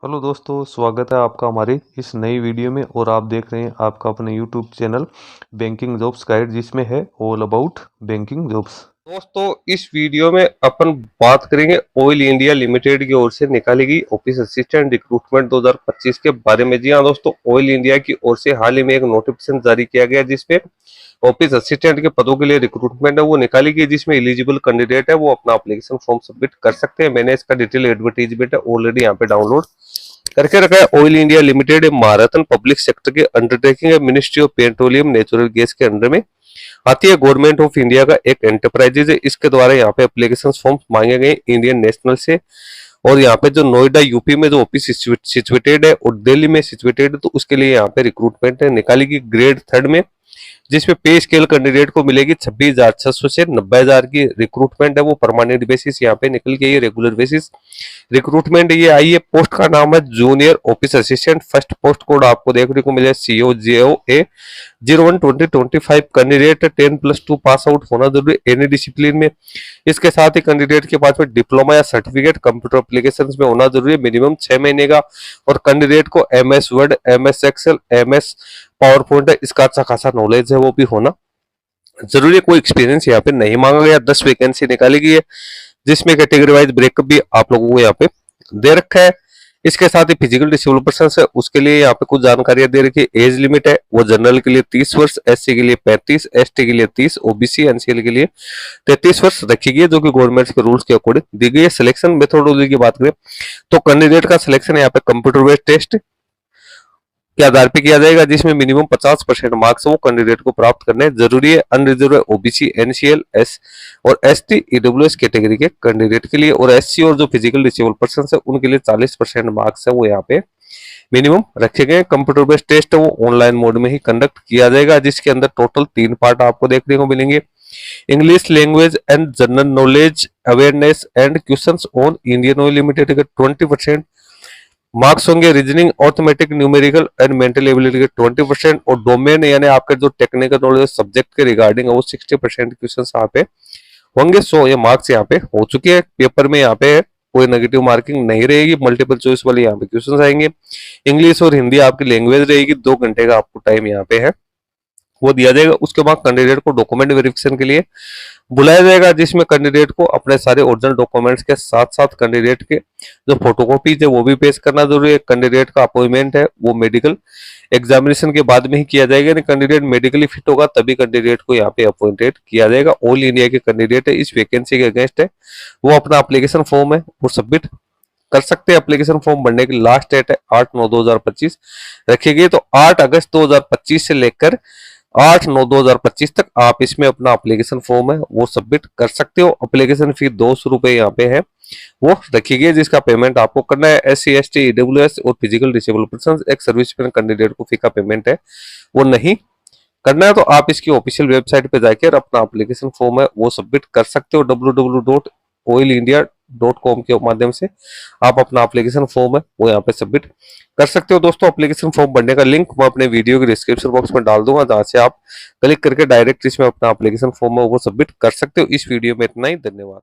Hello दोस्तों, स्वागत है आपका हमारे इस नई वीडियो में। और आप देख रहे हैं आपका अपने YouTube channel banking jobs guide, जिसमें है ऑल अबाउट बैंकिंग जॉब्स। दोस्तों, इस वीडियो में अपन बात करेंगे ऑयल इंडिया लिमिटेड की ओर से निकाली गई ऑफिस असिस्टेंट रिक्रूटमेंट 2025 के बारे में। जी हाँ दोस्तों, ऑयल इंडिया की ओर से हाल ही में एक नोटिफिकेशन जारी किया गया जिसपे ऑफिस असिस्टेंट के पदों के लिए रिक्रूटमेंट है वो निकाली गई, जिसमें एलिजिबल कैंडिडेट है वो अपना एप्लीकेशन फॉर्म सबमिट कर सकते हैं। मैंने इसका डिटेल एडवर्टीजमेंट है ऑलरेडी यहाँ पे डाउनलोड करके रखा है। Oil India limited Maharatna public sector के अंडरटेकिंग है, ministry of petroleum natural gas के अंडर में आती है। गवर्नमेंट ऑफ इंडिया का एक एंटरप्राइजेज है। इसके द्वारा यहाँ पे एप्लीकेशन फॉर्म मांगे गए इंडियन नेशनल से। और यहाँ पे जो नोएडा यूपी में जो ऑफिस सिचुएटेड है और दिल्ली में सिचुएटेड है, तो उसके लिए यहाँ पे रिक्रूटमेंट है निकाली गई ग्रेड 3 में, जिसमें पे स्केल कैंडिडेट को मिलेगी 26,600 से 90,000 की। रिक्रूटमेंट है वो परमानेंट बेसिस यहाँ पे निकल गई है, रेगुलर बेसिस रिक्रूटमेंट ये आई है। पोस्ट का नाम है junior office assistant. First post code आपको देखने को मिले COJOA 01/2025। कैंडिडेट 10+2 पास आउट होना जरूरी एनी डिसिप्लिन में। इसके साथ ही कैंडिडेट के पास में डिप्लोमा या सर्टिफिकेट कंप्यूटर एप्लीकेशन में होना जरूरी है, मिनिमम 6 महीने का। और कैंडिडेट को MS Word, MS Excel, MS PowerPoint है इसका अच्छा खासा नॉलेज है वो भी होना जरूरी है। कोई एक्सपीरियंस यहाँ पे नहीं मांगा गया। 10 वैकेंसी निकाली गई है, जिसमें कैटेगरी वाइज ब्रेकअप भी आप लोगों को यहाँ पे दे रखा है। इसके साथ ही फिजिकल डिसेबल पर्सन है उसके लिए यहाँ पे कुछ जानकारियां दे रखी है। एज लिमिट है वो जनरल के लिए 30 वर्ष, SC के लिए 35, ST के लिए 30, OBC NCL के लिए 33 वर्ष रखी गई है, जो कि गवर्नमेंट के रूल्स के अकॉर्डिंग दी गई है। सिलेक्शन मेथोडोलॉजी की बात करें तो कैंडिडेट का सिलेक्शन यहाँ पे कंप्यूटर बेस्ड टेस्ट के आधार पे किया जाएगा, जिसमें मिनिमम 50% मार्क्स वो कैंडिडेट को प्राप्त करने जरूरी है। अनरिजर्व OBC NCL S और ST EWS कैटेगरी के कैंडिडेट के लिए। और SC और जो फिजिकल डिसेबल पर्सन है उनके लिए 40% मार्क्स है वो यहाँ पे मिनिमम रखे गए। कंप्यूटर बेस्ड टेस्ट है वो ऑनलाइन मोड में ही कंडक्ट किया जाएगा, जिसके अंदर टोटल 3 पार्ट आपको देखने को मिलेंगे। English language and general knowledge awareness and questions on Indian Oil Limited के 20% मार्क्स होंगे। Reasoning, arithmetic, numerical and mental ability के 20%। और डोमेन यानी आपके जो टेक्निकल नॉलेज सब्जेक्ट के रिगार्डिंग है वो 60% क्वेश्चन यहाँ पे होंगे। सो ये मार्क्स यहाँ पे हो चुके हैं। पेपर में यहाँ पे कोई नेगेटिव मार्किंग नहीं रहेगी, मल्टीपल चॉइस वाले यहाँ पे क्वेश्चन आएंगे। इंग्लिश और हिंदी आपकी लैंग्वेज रहेगी। 2 घंटे का आपको टाइम यहाँ पे है वो दिया जाएगा। उसके बाद कैंडिडेट को डॉक्यूमेंट वेरिफिकेशन के लिए बुलाया जाएगा, जिसमें कैंडिडेट को अपने सारे ओरिजिनल डॉक्यूमेंट्स के साथ साथ कैंडिडेट के जो फोटोकॉपीज है वो भी पेश करना जरूरी है। कैंडिडेट का अपॉइंटमेंट है वो मेडिकल एग्जामिनेशन के बाद में ही किया जाएगा। यानी कैंडिडेट मेडिकली फिट होगा तभी कैंडिडेट को यहाँ पे अपॉइंटेड किया जाएगा। ऑल इंडिया के कैंडिडेट है, इस वैकेंसी के अगेंस्ट है वो अपना एप्लीकेशन फॉर्म है वो सबमिट कर सकते हैं। एप्लीकेशन फॉर्म भरने की लास्ट डेट है 8/9/2025 रखी गई। तो 8 अगस्त 2025 से लेकर 8/9/2025 तक आप इसमें अपना एप्लीकेशन फॉर्म है वो सबमिट कर सकते हो। एप्लीकेशन फी 200 रुपए यहाँ पे है वो रखी गई, जिसका पेमेंट आपको करना है। SC ST EWS और फिजिकल डिसेबल पर्सन एक सर्विसमैन कैंडिडेट को फी का पेमेंट है वो नहीं करना है। तो आप इसकी ऑफिशियल वेबसाइट पे जाकर अपना एप्लीकेशन फॉर्म है वो सबमिट कर सकते हो। www.oilindia.com के माध्यम से आप अपना एप्लीकेशन फॉर्म है वो यहाँ पे सबमिट कर सकते हो। दोस्तों, एप्लीकेशन फॉर्म भरने का लिंक मैं अपने वीडियो के डिस्क्रिप्शन बॉक्स में डाल दूंगा, जहां से आप क्लिक करके डायरेक्ट इसमें अपना एप्लीकेशन फॉर्म है वो सबमिट कर सकते हो। इस वीडियो में इतना ही, धन्यवाद।